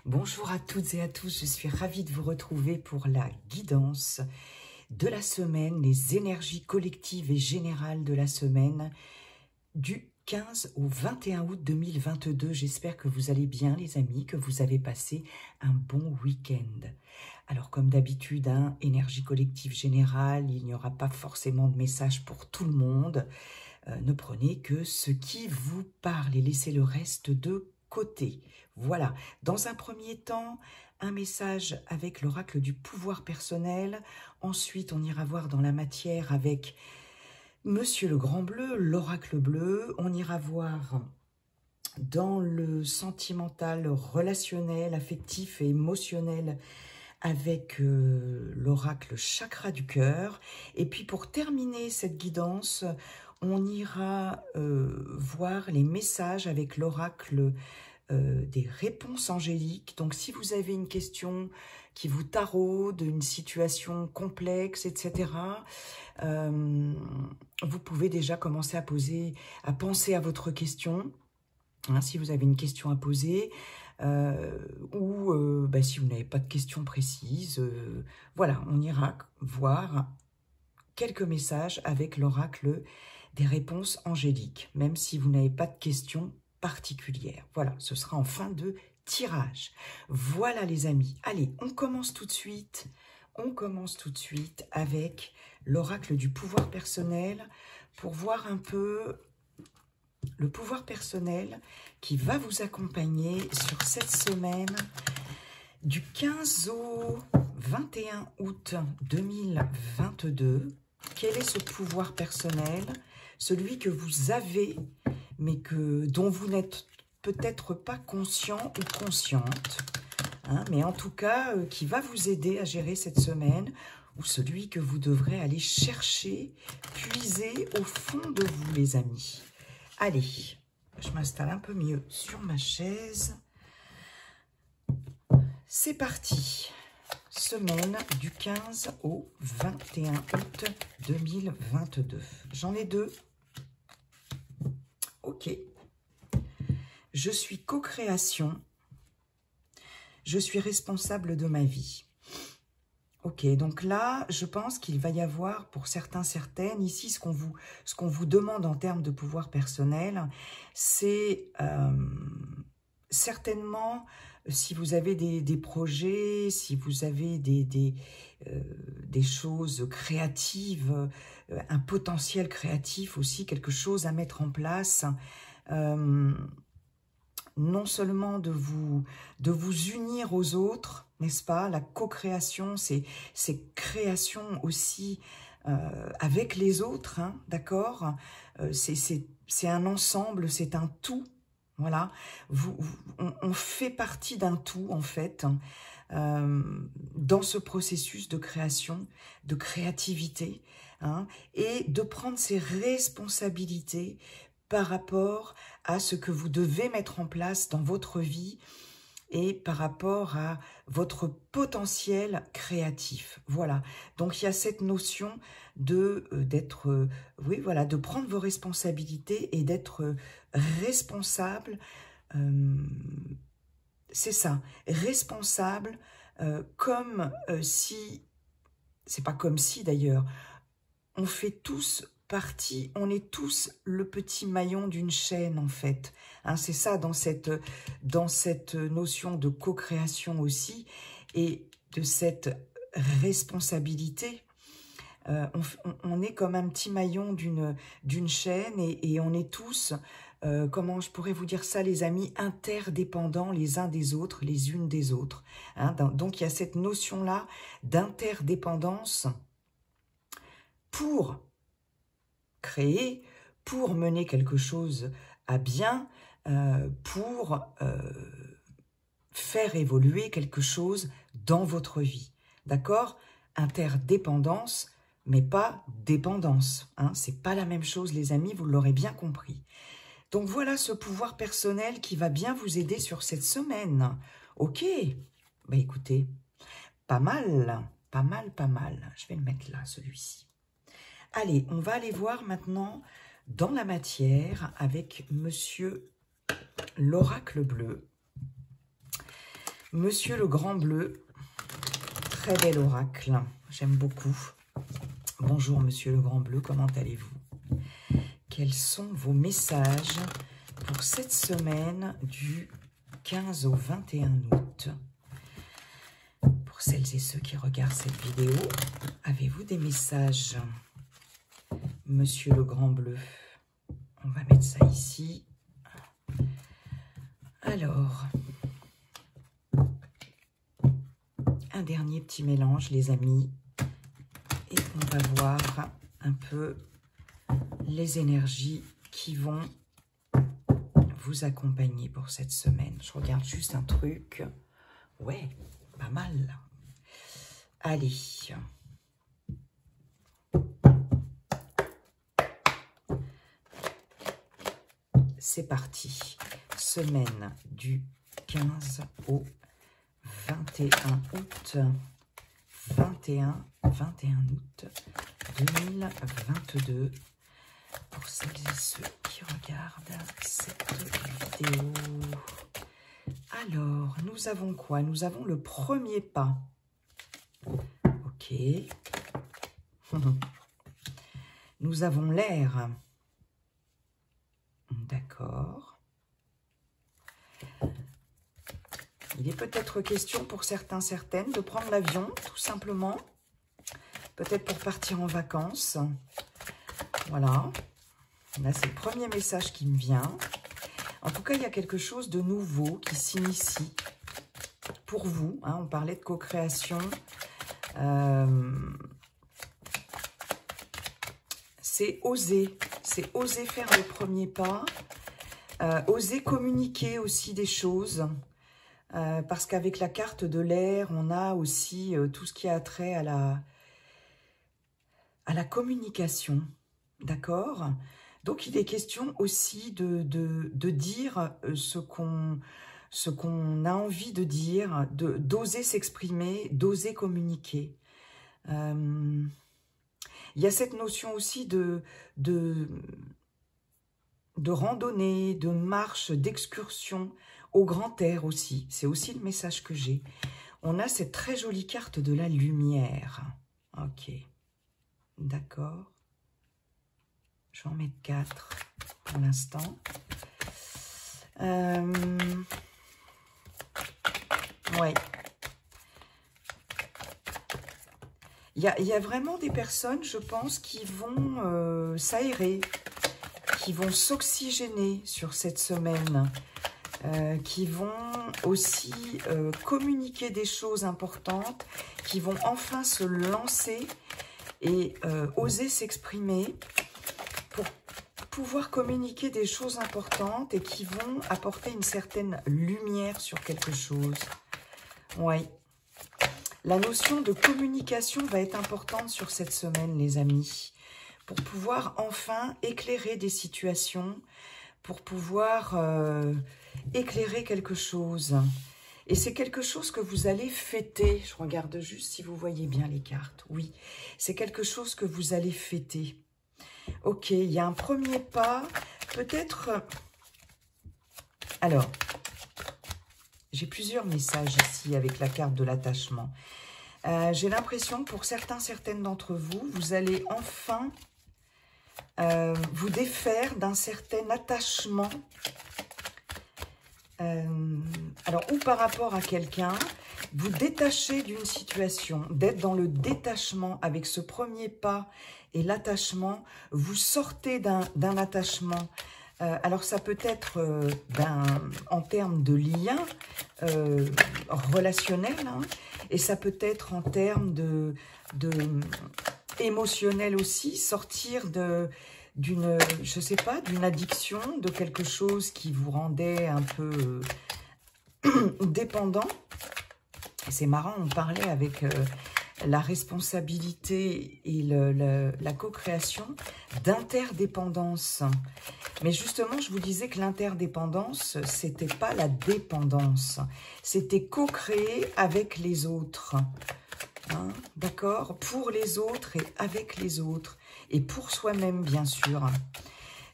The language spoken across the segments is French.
Bonjour à toutes et à tous, je suis ravie de vous retrouver pour la guidance de la semaine, les énergies collectives et générales de la semaine du 15 au 21 août 2022. J'espère que vous allez bien les amis, que vous avez passé un bon week-end. Alors comme d'habitude, énergie collective générale, il n'y aura pas forcément de message pour tout le monde. Ne prenez que ce qui vous parle et laissez le reste de côté. Voilà, dans un premier temps, un message avec l'oracle du pouvoir personnel. Ensuite, on ira voir dans la matière avec Monsieur le Grand Bleu, l'oracle bleu. On ira voir dans le sentimental, relationnel, affectif et émotionnel avec l'oracle chakra du cœur. Et puis pour terminer cette guidance, on ira voir les messages avec l'oracle des réponses angéliques. Donc si vous avez une question qui vous taraude, une situation complexe, etc., vous pouvez déjà commencer à penser à votre question. Si vous avez une question à poser, ou si vous n'avez pas de questions précises, voilà, on ira voir quelques messages avec l'oracle des réponses angéliques, même si vous n'avez pas de questions particulières. Voilà, ce sera en fin de tirage. Voilà les amis, allez, on commence tout de suite. On commence tout de suite avec l'oracle du pouvoir personnel pour voir un peu le pouvoir personnel qui va vous accompagner sur cette semaine du 15 au 21 août 2022. Quel est ce pouvoir personnel? Celui que vous avez, mais dont vous n'êtes peut-être pas conscient ou consciente, mais en tout cas qui va vous aider à gérer cette semaine, ou celui que vous devrez aller chercher, puiser au fond de vous les amis. Allez, je m'installe un peu mieux sur ma chaise. C'est parti. Semaine du 15 au 21 août 2022. J'en ai deux. Ok. Je suis co-création. Je suis responsable de ma vie. Ok, donc là, je pense qu'il va y avoir pour certains, certaines, ici, ce qu'on vous demande en termes de pouvoir personnel, c'est certainement, si vous avez des projets, si vous avez des choses créatives, un potentiel créatif aussi, quelque chose à mettre en place, non seulement de vous unir aux autres, n'est-ce pas? La co-création, c'est création aussi avec les autres, d'accord? C'est un ensemble, c'est un tout, voilà. On fait partie d'un tout, en fait, dans ce processus de création, de créativité, et de prendre ses responsabilités par rapport à ce que vous devez mettre en place dans votre vie et par rapport à votre potentiel créatif. Voilà. Donc, il y a cette notion d'être, oui, voilà, de prendre vos responsabilités et d'être responsable. C'est ça, responsable, comme si, c'est pas comme si d'ailleurs, on fait tous partie, on est tous le petit maillon d'une chaîne en fait. C'est ça dans cette notion de co-création aussi et de cette responsabilité. On est comme un petit maillon d'une chaîne et on est tous, comment je pourrais vous dire ça les amis, interdépendants les uns des autres, les unes des autres. Donc il y a cette notion-là d'interdépendance pour créer, pour mener quelque chose à bien, pour faire évoluer quelque chose dans votre vie. D'accord? Interdépendance, mais pas dépendance. C'est pas la même chose, les amis, vous l'aurez bien compris. Donc voilà ce pouvoir personnel qui va bien vous aider sur cette semaine. Ok? Bah écoutez, pas mal, pas mal, pas mal. Je vais le mettre là, celui-ci. Allez, on va aller voir maintenant dans la matière avec Monsieur l'oracle bleu. Monsieur le Grand Bleu, très bel oracle, j'aime beaucoup. Bonjour Monsieur le Grand Bleu, comment allez-vous? Quels sont vos messages pour cette semaine du 15 au 21 août? Pour celles et ceux qui regardent cette vidéo, avez-vous des messages? Monsieur le Grand Bleu, on va mettre ça ici. Alors, un dernier petit mélange, les amis, et on va voir un peu les énergies qui vont vous accompagner pour cette semaine. Je regarde juste un truc. Ouais, pas mal. Allez. C'est parti. Semaine du 15 au 21 août. 21 août 2022. Pour celles et ceux qui regardent cette vidéo. Alors, nous avons quoi? Nous avons le premier pas. Ok. Nous avons l'air. D'accord. Il est peut-être question pour certains, certaines de prendre l'avion, tout simplement. Peut-être pour partir en vacances. Voilà. Là, c'est le premier message qui me vient. En tout cas, il y a quelque chose de nouveau qui s'initie pour vous. Hein, on parlait de co-création. C'est oser. C'est oser faire le premier pas. Oser communiquer aussi des choses. Parce qu'avec la carte de l'air, on a aussi tout ce qui a trait à la communication. D'accord ? Donc, il est question aussi de dire ce qu'on a envie de dire, d'oser s'exprimer, d'oser communiquer. Il y a cette notion aussi de randonnée, de marche, d'excursion au grand air aussi. C'est aussi le message que j'ai. On a cette très jolie carte de la lumière. Ok. D'accord. Je vais en mettre 4 pour l'instant. Ouais. Il y a vraiment des personnes, je pense, qui vont s'aérer, qui vont s'oxygéner sur cette semaine, qui vont aussi communiquer des choses importantes, qui vont enfin se lancer et oser s'exprimer pour pouvoir communiquer des choses importantes et qui vont apporter une certaine lumière sur quelque chose. Oui. La notion de communication va être importante sur cette semaine, les amis, pour pouvoir enfin éclairer des situations, pour pouvoir éclairer quelque chose. Et c'est quelque chose que vous allez fêter. Je regarde juste si vous voyez bien les cartes. Oui, c'est quelque chose que vous allez fêter. Ok, il y a un premier pas. Peut-être... Alors, j'ai plusieurs messages ici avec la carte de l'attachement. J'ai l'impression que pour certains, certaines d'entre vous, vous allez enfin vous défaire d'un certain attachement. Alors, ou par rapport à quelqu'un, vous détacher d'une situation, d'être dans le détachement avec ce premier pas et l'attachement, vous sortez d'un attachement. Alors, ça peut être en termes de lien relationnel, hein, et ça peut être en termes de émotionnel aussi, sortir d'une, je sais pas, d'une addiction, de quelque chose qui vous rendait un peu dépendant. C'est marrant, on parlait avec la responsabilité et la co-création d'interdépendance. Mais justement, je vous disais que l'interdépendance, c'était pas la dépendance. C'était co-créer avec les autres. Hein, d'accord? Pour les autres et avec les autres. Et pour soi-même, bien sûr.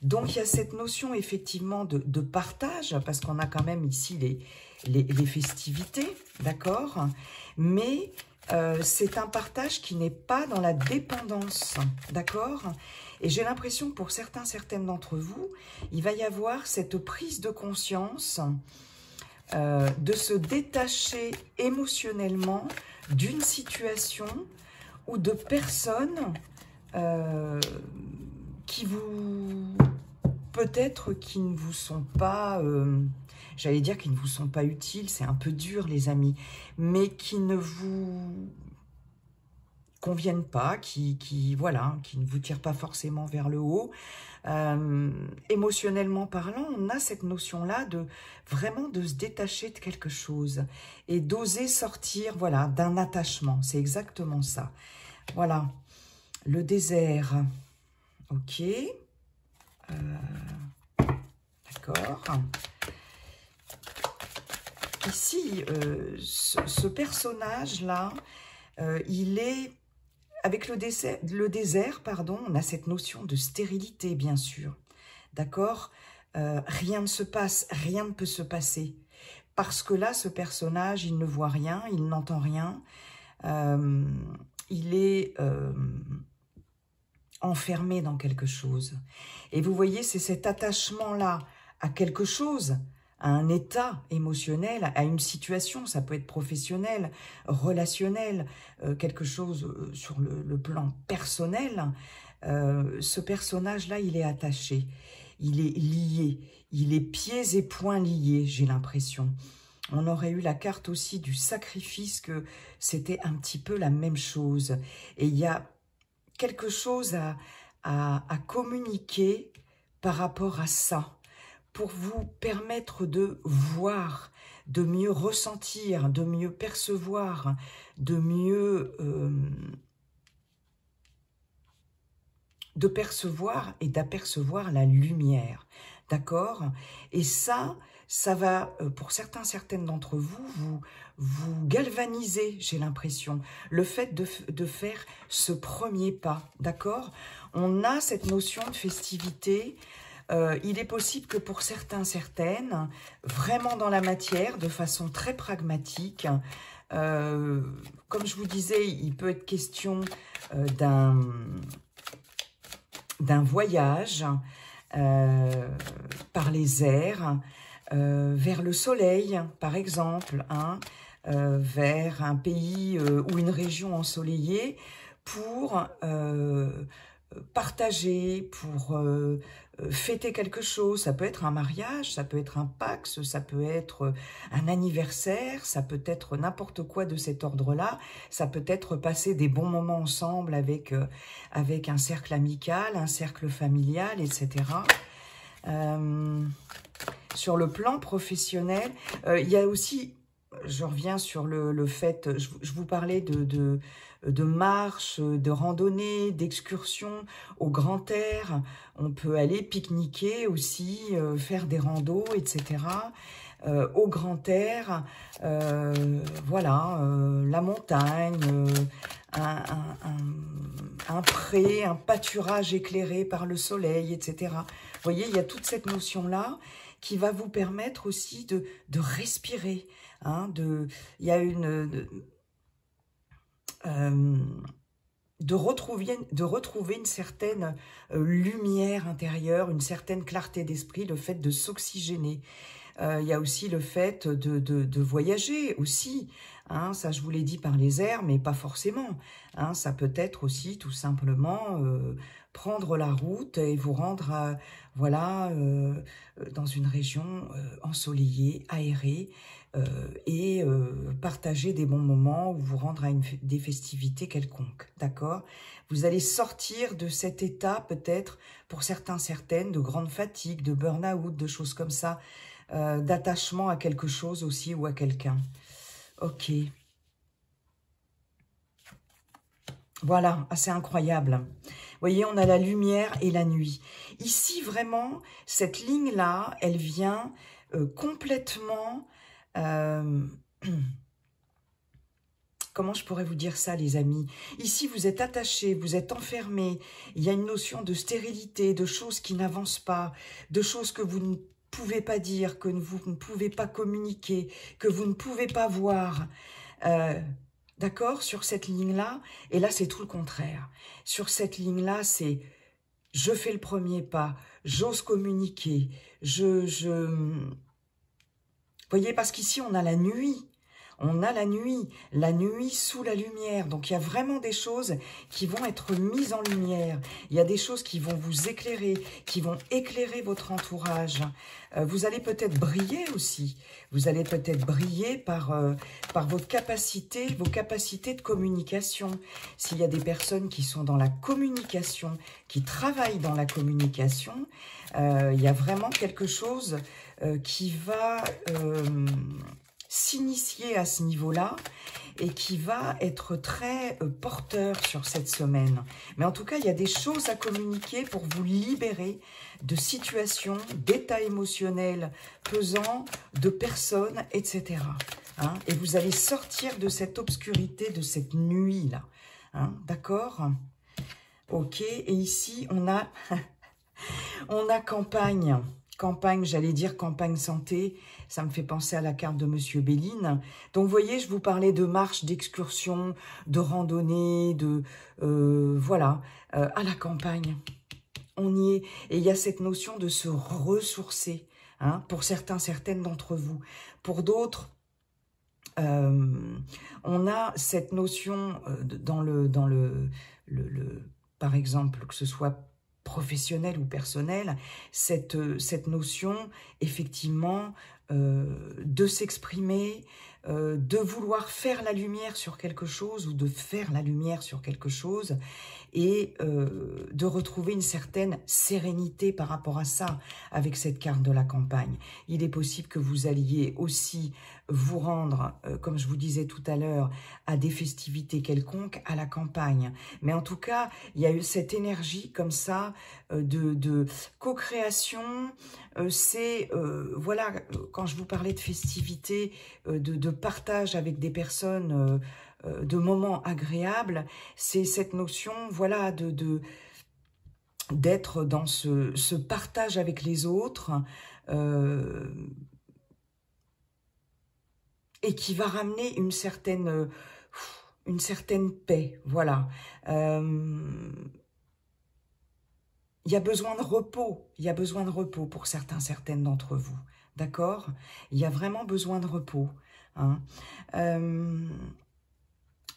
Donc, il y a cette notion, effectivement, de partage, parce qu'on a quand même ici les festivités, d'accord? Mais c'est un partage qui n'est pas dans la dépendance, d'accord? Et j'ai l'impression que pour certaines d'entre vous, il va y avoir cette prise de conscience de se détacher émotionnellement d'une situation ou de personnes qui vous... peut-être qui ne vous sont pas... j'allais dire qui ne vous sont pas utiles, c'est un peu dur les amis, mais qui ne vous conviennent pas, voilà, qui ne vous tirent pas forcément vers le haut. Émotionnellement parlant, on a cette notion-là de vraiment de se détacher de quelque chose et d'oser sortir, voilà, d'un attachement. C'est exactement ça. Voilà, le désert. Ok. D'accord. Ici, ce personnage-là, il est... Avec le désert, pardon, on a cette notion de stérilité, bien sûr. D'accord? Rien ne se passe, rien ne peut se passer. Parce que là, ce personnage, il ne voit rien, il n'entend rien. Il est enfermé dans quelque chose. Et vous voyez, c'est cet attachement-là à quelque chose, à un état émotionnel, à une situation, ça peut être professionnel, relationnel, quelque chose sur le plan personnel. Ce personnage-là, il est attaché, il est lié, il est pieds et poings liés, j'ai l'impression. On aurait eu la carte aussi du sacrifice, que c'était un petit peu la même chose. Et il y a quelque chose à communiquer par rapport à ça, pour vous permettre de voir, de mieux ressentir, de mieux percevoir, de mieux de percevoir et d'apercevoir la lumière, d'accord? Et ça va, pour certaines d'entre vous, vous galvaniser, j'ai l'impression, le fait de faire ce premier pas, d'accord? On a cette notion de festivité. Il est possible que pour certaines, vraiment dans la matière, de façon très pragmatique, comme je vous disais, il peut être question d'un voyage par les airs, vers le soleil, par exemple, hein, vers un pays ou une région ensoleillée pour partager, pour fêter quelque chose. Ça peut être un mariage, ça peut être un Pax, ça peut être un anniversaire, ça peut être n'importe quoi de cet ordre-là. Ça peut être passer des bons moments ensemble avec un cercle amical, un cercle familial, etc. Sur le plan professionnel, il y a aussi, je reviens sur le fait, je vous parlais de marche, de randonnée, d'excursion au grand air. On peut aller pique-niquer aussi, faire des randos, etc. Au grand air, voilà, la montagne, un pré, un pâturage éclairé par le soleil, etc. Vous voyez, il y a toute cette notion-là qui va vous permettre aussi de respirer. Hein, il y a de retrouver une certaine lumière intérieure, une certaine clarté d'esprit, le fait de s'oxygéner. Il y a aussi le fait de voyager aussi. Hein, ça, je vous l'ai dit par les airs, mais pas forcément. Hein, ça peut être aussi tout simplement prendre la route et vous rendre voilà, dans une région ensoleillée, aérée, et partager des bons moments ou vous rendre à des festivités quelconques, d'accord? Vous allez sortir de cet état peut-être, pour certaines, de grande fatigue, de burn-out, de choses comme ça, d'attachement à quelque chose aussi ou à quelqu'un. Ok. Voilà, c'est incroyable. Vous voyez, on a la lumière et la nuit. Ici, vraiment, cette ligne-là, elle vient complètement... comment je pourrais vous dire ça, les amis? Ici, vous êtes attachés, vous êtes enfermés. Il y a une notion de stérilité, de choses qui n'avancent pas, de choses que vous pouvez pas dire, que vous ne pouvez pas communiquer, que vous ne pouvez pas voir. D'accord, sur cette ligne-là. Et là, c'est tout le contraire. Sur cette ligne-là, c'est je fais le premier pas, j'ose communiquer, Vous voyez, parce qu'ici, on a la nuit. On a la nuit sous la lumière. Donc, il y a vraiment des choses qui vont être mises en lumière. Il y a des choses qui vont vous éclairer, qui vont éclairer votre entourage. Vous allez peut-être briller aussi. Vous allez peut-être briller par vos capacités de communication. S'il y a des personnes qui sont dans la communication, qui travaillent dans la communication, il y a vraiment quelque chose qui va s'initier à ce niveau-là et qui va être très porteur sur cette semaine. Mais en tout cas, il y a des choses à communiquer pour vous libérer de situations, d'états émotionnels pesants, de personnes, etc. Hein, et vous allez sortir de cette obscurité, de cette nuit-là. Hein, d'accord? Ok, et ici, on a, on a campagne. Campagne, j'allais dire campagne santé, ça me fait penser à la carte de Monsieur Béline. Donc, vous voyez, je vous parlais de marche, d'excursion, de randonnée, de... voilà, à la campagne. On y est. Et il y a cette notion de se ressourcer, hein, pour certains, certaines d'entre vous. Pour d'autres, on a cette notion par exemple, que ce soit professionnel ou personnel, cette notion, effectivement, de s'exprimer, de vouloir faire la lumière sur quelque chose ou de faire la lumière sur quelque chose et de retrouver une certaine sérénité par rapport à ça avec cette carte de la campagne. Il est possible que vous alliez aussi vous rendre, comme je vous disais tout à l'heure, à des festivités quelconques à la campagne. Mais en tout cas, il y a eu cette énergie comme ça de co-création. C'est, voilà, quand je vous parlais de festivités, de partage avec des personnes, de moments agréables, c'est cette notion, voilà, d'être dans ce partage avec les autres, et qui va ramener une certaine paix, voilà. Il y a besoin de repos, pour certains, certaines d'entre vous, d'accord? Il y a vraiment besoin de repos, hein.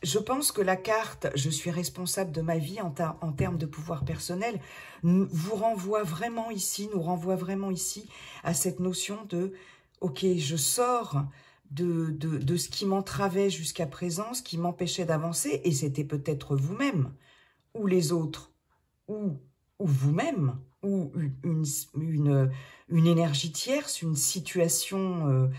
Je pense que la carte « Je suis responsable de ma vie » en termes de pouvoir personnel vous renvoie vraiment ici, nous renvoie vraiment ici à cette notion de « Ok, je sors de ce qui m'entravait jusqu'à présent, ce qui m'empêchait d'avancer, et c'était peut-être vous-même, ou les autres, ou vous-même, ou une énergie tierce, une situation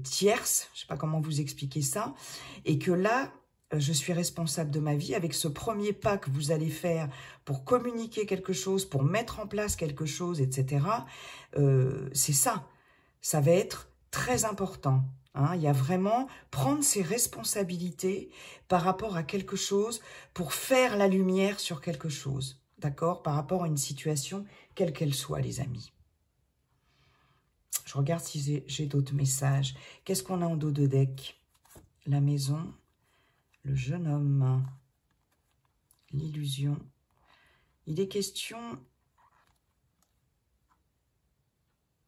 tierce, je ne sais pas comment vous expliquer ça, et que là, je suis responsable de ma vie, avec ce premier pas que vous allez faire pour communiquer quelque chose, pour mettre en place quelque chose, etc. C'est ça. Ça va être très important. Hein. Il y a vraiment prendre ses responsabilités par rapport à quelque chose pour faire la lumière sur quelque chose. D'accord? Par rapport à une situation, quelle qu'elle soit, les amis. Je regarde si j'ai d'autres messages. Qu'est-ce qu'on a en dos de deck? La maison. Le jeune homme, l'illusion. Il est question...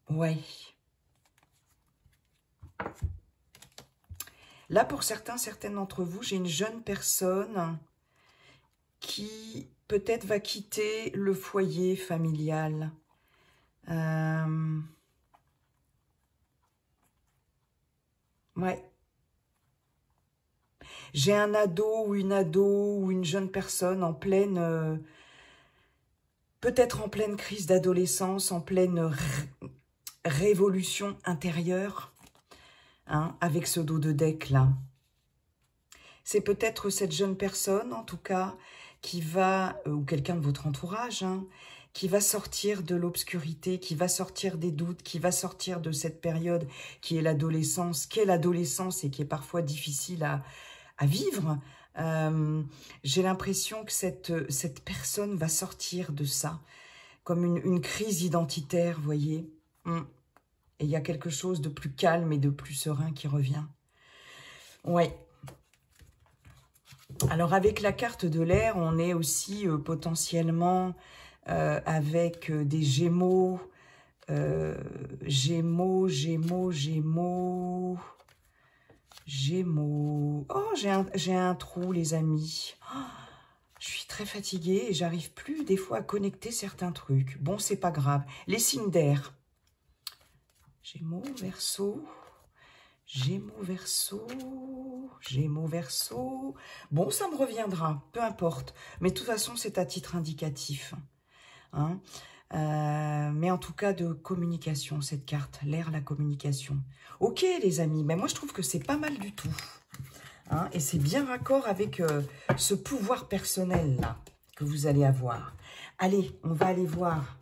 Ouais. Là, pour certains, certaines d'entre vous, j'ai une jeune personne qui peut-être va quitter le foyer familial. Ouais. J'ai un ado ou une jeune personne en pleine, peut-être en pleine crise d'adolescence, en pleine révolution intérieure, hein, avec ce dos de deck là. C'est peut-être cette jeune personne, en tout cas, qui va, ou quelqu'un de votre entourage, hein, qui va sortir de l'obscurité, qui va sortir des doutes, qui va sortir de cette période qui est l'adolescence, et qui est parfois difficile à vivre. J'ai l'impression que cette personne va sortir de ça, comme une crise identitaire, vous voyez. Et il y a quelque chose de plus calme et de plus serein qui revient. Ouais. Alors, avec la carte de l'air, on est aussi potentiellement avec des Gémeaux. Gémeaux. Oh, j'ai un trou, les amis. Oh, je suis très fatiguée et j'arrive plus des fois à connecter certains trucs. Bon, c'est pas grave. Les signes d'air. Gémeaux, Verseau. Gémeaux, Verseau. Gémeaux, Verseau. Bon, ça me reviendra, peu importe. Mais de toute façon, c'est à titre indicatif. Hein. Mais en tout cas de communication, cette carte, l'air, la communication. Ok les amis, mais moi je trouve que c'est pas mal du tout. Hein, et c'est bien raccord avec ce pouvoir personnel là que vous allez avoir. Allez, on va aller voir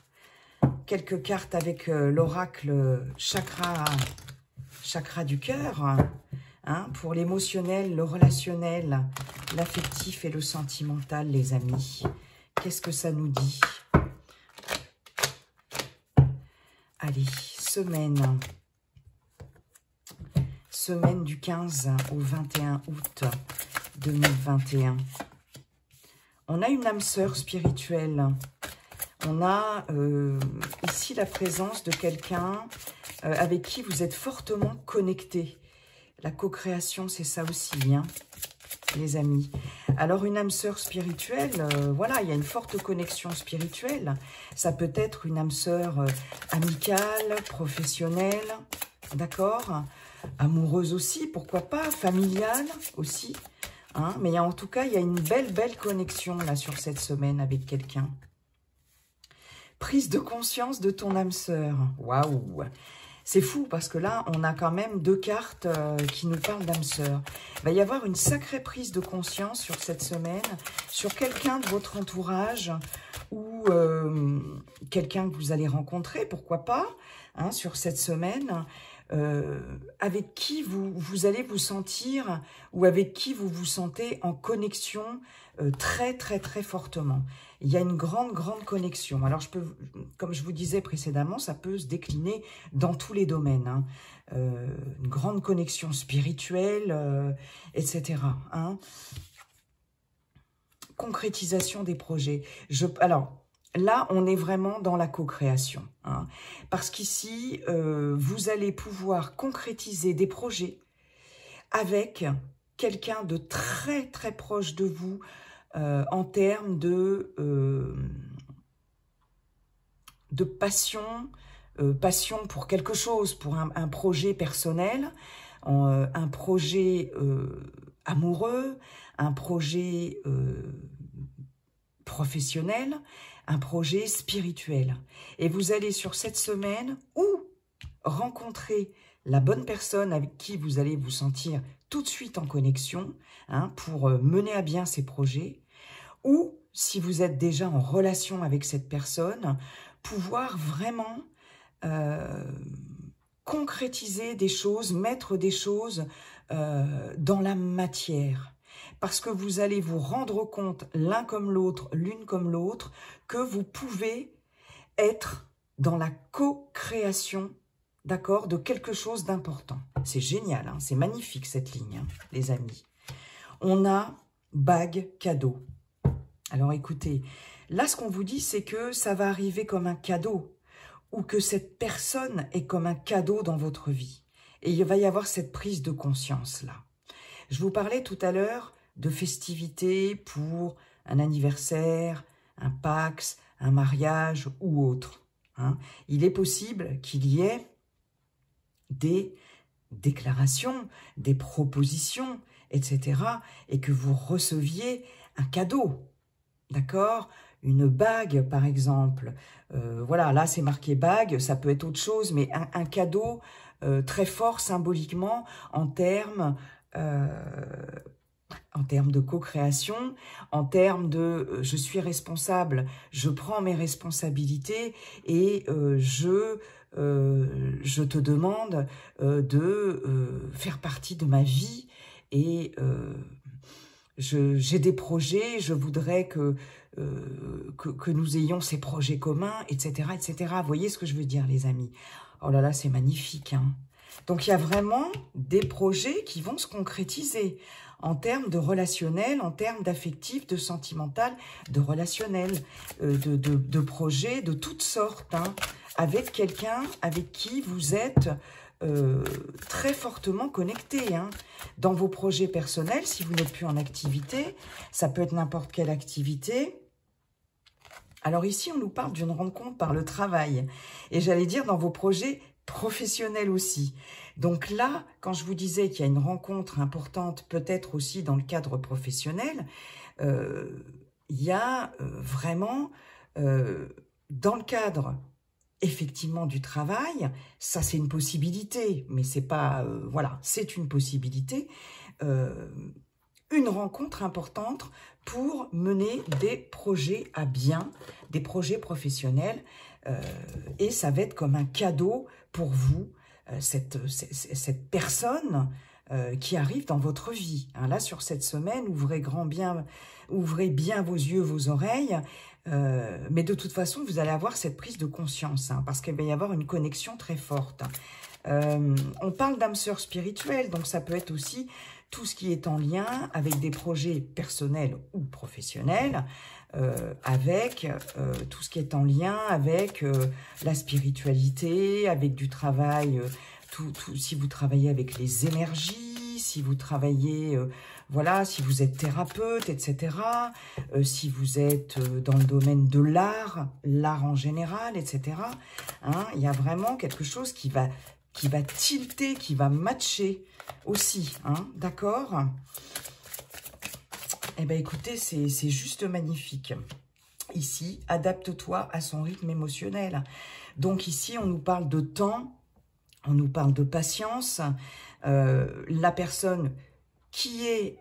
quelques cartes avec l'oracle chakra du cœur. Hein, pour l'émotionnel, le relationnel, l'affectif et le sentimental, les amis. Qu'est-ce que ça nous dit ? Allez, semaine du 15 au 21 août 2021. On a une âme sœur spirituelle. On a ici la présence de quelqu'un avec qui vous êtes fortement connecté. La co-création, c'est ça aussi, hein, les amis. Alors, une âme sœur spirituelle, voilà, il y a une forte connexion spirituelle. Ça peut être une âme sœur amicale, professionnelle, d'accord, amoureuse aussi, pourquoi pas, familiale aussi. Hein, mais en tout cas, il y a une belle connexion là sur cette semaine avec quelqu'un. Prise de conscience de ton âme sœur. Waouh! C'est fou parce que là, on a quand même deux cartes qui nous parlent d'âme sœur. Il va y avoir une sacrée prise de conscience sur cette semaine, sur quelqu'un de votre entourage ou quelqu'un que vous allez rencontrer, pourquoi pas, hein, sur cette semaine, avec qui vous allez vous sentir ou avec qui vous vous sentez en connexion très fortement. Il y a une grande connexion. Alors, comme je vous disais précédemment, ça peut se décliner dans tous les domaines. Hein. Une grande connexion spirituelle, etc. Hein. Concrétisation des projets. Alors, là, on est vraiment dans la co-création. Hein. Parce qu'ici, vous allez pouvoir concrétiser des projets avec quelqu'un de très proche de vous, en termes de passion, passion pour quelque chose, pour un projet personnel, un projet amoureux, un projet professionnel, un projet spirituel. Et vous allez sur cette semaine ou rencontrer la bonne personne avec qui vous allez vous sentir tout de suite en connexion, hein, pour mener à bien ces projets, ou si vous êtes déjà en relation avec cette personne, pouvoir vraiment concrétiser des choses, mettre des choses dans la matière. Parce que vous allez vous rendre compte, l'un comme l'autre, l'une comme l'autre, que vous pouvez être dans la co-création, d'accord, de quelque chose d'important. C'est génial, hein, c'est magnifique cette ligne, hein, les amis. On a bague cadeau. Alors écoutez, là ce qu'on vous dit, c'est que ça va arriver comme un cadeau, ou que cette personne est comme un cadeau dans votre vie. Et il va y avoir cette prise de conscience-là. Je vous parlais tout à l'heure de festivités pour un anniversaire, un Pax, un mariage ou autre. Hein. Il est possible qu'il y ait des déclarations, des propositions, etc. et que vous receviez un cadeau. D'accord? Une bague, par exemple. Voilà, là, c'est marqué bague. Ça peut être autre chose, mais un cadeau très fort symboliquement en termes de co-création, en termes de je suis responsable, je prends mes responsabilités et je te demande de faire partie de ma vie et j'ai des projets, je voudrais que nous ayons ces projets communs, etc., etc. Vous voyez ce que je veux dire, les amis? Oh là là, c'est magnifique, hein. Donc, il y a vraiment des projets qui vont se concrétiser en termes de relationnel, en termes d'affectif, de sentimental, de relationnel, de projets de toutes sortes, hein, avec quelqu'un avec qui vous êtes très fortement connecté, hein. Dans vos projets personnels, si vous n'êtes plus en activité, ça peut être n'importe quelle activité. Alors ici, on nous parle d'une rencontre par le travail. Et j'allais dire dans vos projets professionnels aussi. Donc là, quand je vous disais qu'il y a une rencontre importante, peut-être aussi dans le cadre professionnel, il y a vraiment, dans le cadre effectivement du travail, ça c'est une possibilité, mais c'est pas, voilà, c'est une possibilité, une rencontre importante pour mener des projets à bien, des projets professionnels, et ça va être comme un cadeau pour vous, cette personne qui arrive dans votre vie. Hein, là, sur cette semaine, ouvrez bien vos yeux, vos oreilles, mais de toute façon, vous allez avoir cette prise de conscience, hein, parce qu'il va y avoir une connexion très forte. On parle d'âme sœur spirituelle, donc ça peut être aussi tout ce qui est en lien avec des projets personnels ou professionnels, avec tout ce qui est en lien avec la spiritualité, avec du travail, si vous travaillez avec les énergies, si vous travaillez, voilà, si vous êtes thérapeute, etc., si vous êtes dans le domaine de l'art en général, etc., hein, il y a vraiment quelque chose qui va tilter, qui va matcher aussi, hein, d'accord? Eh bien, écoutez, c'est juste magnifique. Ici, adapte-toi à son rythme émotionnel. Donc ici, on nous parle de temps, on nous parle de patience. La personne qui est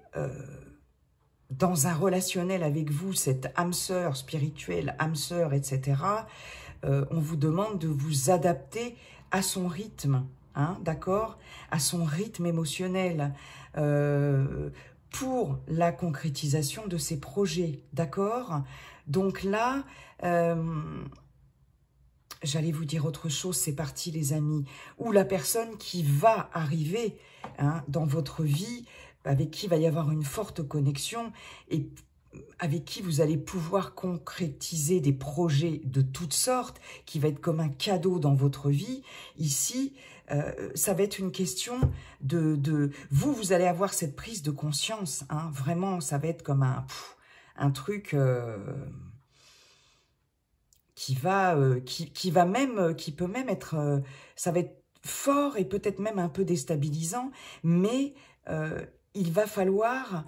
dans un relationnel avec vous, cette âme sœur spirituelle, âme sœur, etc., on vous demande de vous adapter à son rythme, hein, d'accord? À son rythme émotionnel, pour la concrétisation de ses projets, d'accord? Donc là, j'allais vous dire autre chose, c'est parti les amis, ou la personne qui va arriver, hein, dans votre vie, avec qui il va y avoir une forte connexion et avec qui vous allez pouvoir concrétiser des projets de toutes sortes, qui va être comme un cadeau dans votre vie. Ici, ça va être une question de vous allez avoir cette prise de conscience, hein, vraiment, ça va être comme un truc qui peut même être, ça va être fort et peut-être même un peu déstabilisant, mais il va falloir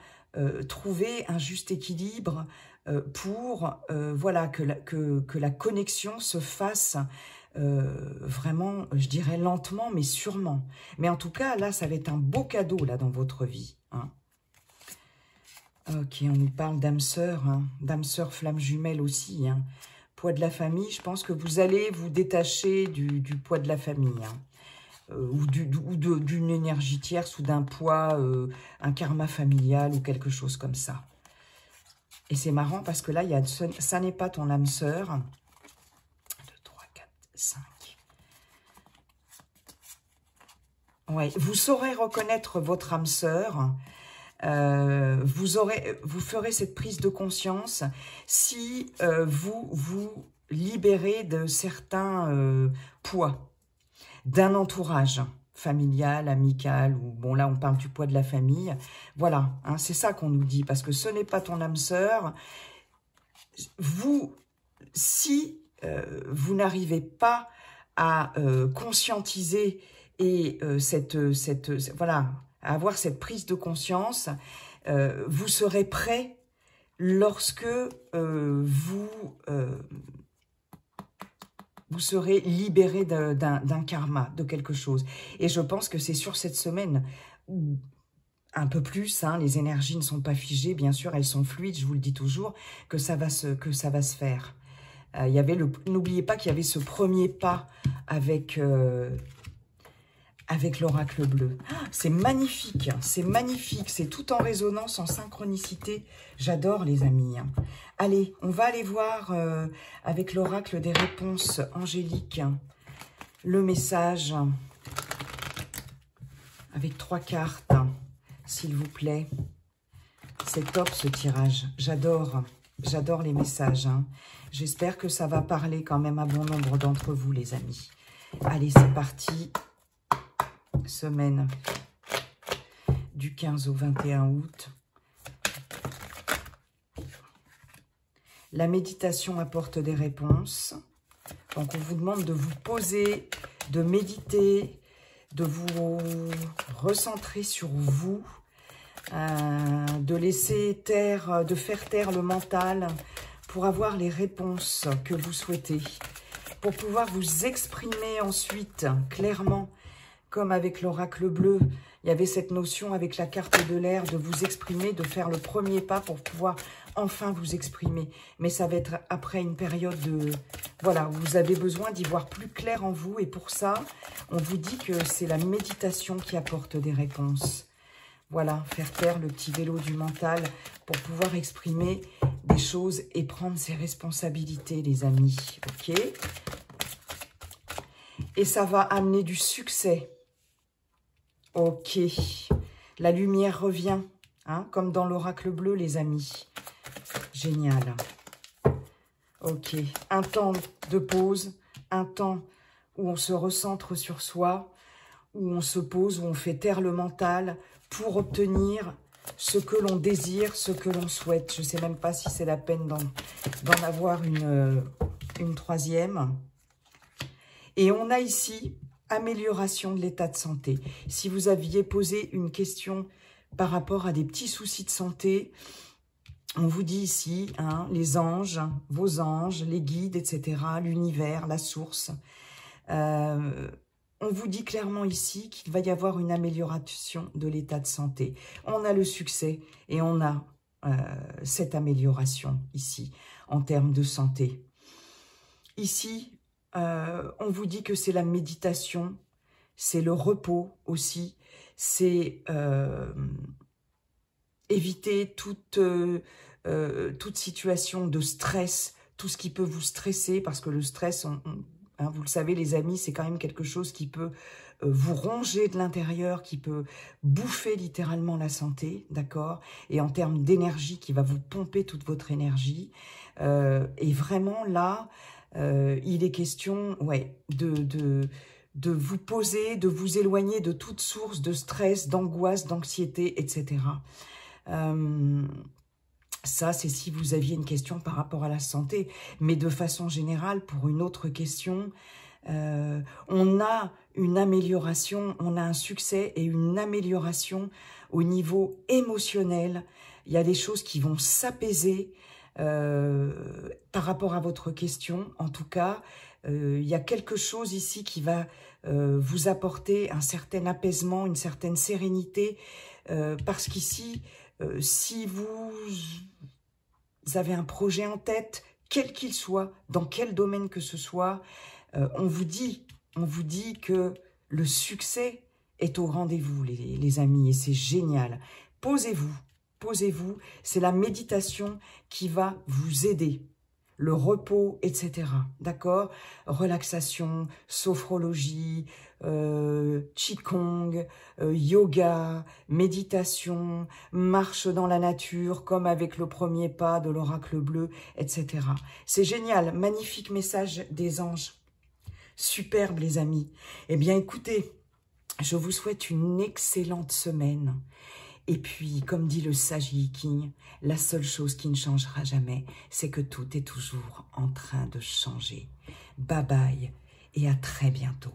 trouver un juste équilibre pour voilà, que la connexion se fasse vraiment, je dirais lentement, mais sûrement. Mais en tout cas, là, ça va être un beau cadeau là dans votre vie, hein. Ok, on nous parle d'âme sœur, hein, d'âme sœur flamme jumelle aussi, hein. Poids de la famille, je pense que vous allez vous détacher du poids de la famille, hein. Ou d'une énergie tierce ou d'un poids, un karma familial ou quelque chose comme ça. Et c'est marrant parce que là, il y a ça n'est pas ton âme sœur. 1, 2, 3, 4, 5. Ouais, vous saurez reconnaître votre âme sœur. Vous ferez cette prise de conscience si vous vous libérez de certains poids, d'un entourage familial, amical, ou bon là on parle du poids de la famille, voilà, hein, c'est ça qu'on nous dit, parce que ce n'est pas ton âme sœur. Si vous n'arrivez pas à conscientiser et voilà, à avoir cette prise de conscience, vous serez prêt lorsque vous serez libéré d'un karma, de quelque chose. Et je pense que c'est sur cette semaine, un peu plus, hein, les énergies ne sont pas figées, bien sûr, elles sont fluides, je vous le dis toujours, que ça va se faire. N'oubliez pas qu'il y avait ce premier pas avec avec l'oracle bleu. C'est magnifique, c'est tout en résonance, en synchronicité. J'adore les amis. Allez, on va aller voir avec l'oracle des réponses angéliques le message avec 3 cartes, s'il vous plaît. C'est top ce tirage, j'adore les messages. J'espère que ça va parler quand même à bon nombre d'entre vous les amis. Allez, c'est parti. Semaine du 15 au 21 août. La méditation apporte des réponses. Donc, on vous demande de vous poser, de méditer, de vous recentrer sur vous, de laisser taire, de faire taire le mental pour avoir les réponses que vous souhaitez, pour pouvoir vous exprimer ensuite clairement. Comme avec l'oracle bleu, il y avait cette notion avec la carte de l'air de vous exprimer, de faire le premier pas pour pouvoir enfin vous exprimer. Mais ça va être après une période de... Voilà, vous avez besoin d'y voir plus clair en vous. Et pour ça, on vous dit que c'est la méditation qui apporte des réponses. Voilà, faire taire le petit vélo du mental pour pouvoir exprimer des choses et prendre ses responsabilités, les amis. Ok ? Et ça va amener du succès. Ok, la lumière revient, comme dans l'oracle bleu, les amis. Génial. Ok, un temps de pause, un temps où on se recentre sur soi, où on se pose, où on fait taire le mental pour obtenir ce que l'on désire, ce que l'on souhaite. Je ne sais même pas si c'est la peine d'en avoir une troisième. Et on a ici... amélioration de l'état de santé. Si vous aviez posé une question par rapport à des petits soucis de santé, on vous dit ici, les anges, vos anges, les guides, etc., l'univers, la source. On vous dit clairement ici qu'il va y avoir une amélioration de l'état de santé. On a le succès et on a cette amélioration ici en termes de santé. Ici, on vous dit que c'est la méditation, c'est le repos aussi, c'est éviter toute situation de stress, tout ce qui peut vous stresser, parce que le stress, vous le savez les amis, c'est quand même quelque chose qui peut vous ronger de l'intérieur, qui peut bouffer littéralement la santé, d'accord? Et en termes d'énergie, qui va vous pomper toute votre énergie. Et vraiment là... il est question de vous poser, de vous éloigner de toute source de stress, d'angoisse, d'anxiété, etc. Ça, c'est si vous aviez une question par rapport à la santé. Mais de façon générale, pour une autre question, on a une amélioration, on a un succès et une amélioration au niveau émotionnel. Il y a des choses qui vont s'apaiser. Par rapport à votre question, en tout cas, il y a quelque chose ici qui va vous apporter un certain apaisement, une certaine sérénité, parce qu'ici, si vous avez un projet en tête, quel qu'il soit, dans quel domaine que ce soit, on vous dit que le succès est au rendez-vous, les amis, et c'est génial. Posez-vous. Posez-vous, c'est la méditation qui va vous aider. Le repos, etc. D'accord? Relaxation, sophrologie, qigong, yoga, méditation, marche dans la nature, comme avec le premier pas de l'oracle bleu, etc. C'est génial, magnifique message des anges. Superbe les amis. Eh bien écoutez, je vous souhaite une excellente semaine. Et puis, comme dit le sage Yi King, la seule chose qui ne changera jamais, c'est que tout est toujours en train de changer. Bye bye et à très bientôt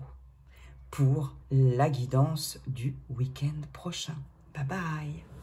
pour la guidance du week-end prochain. Bye bye.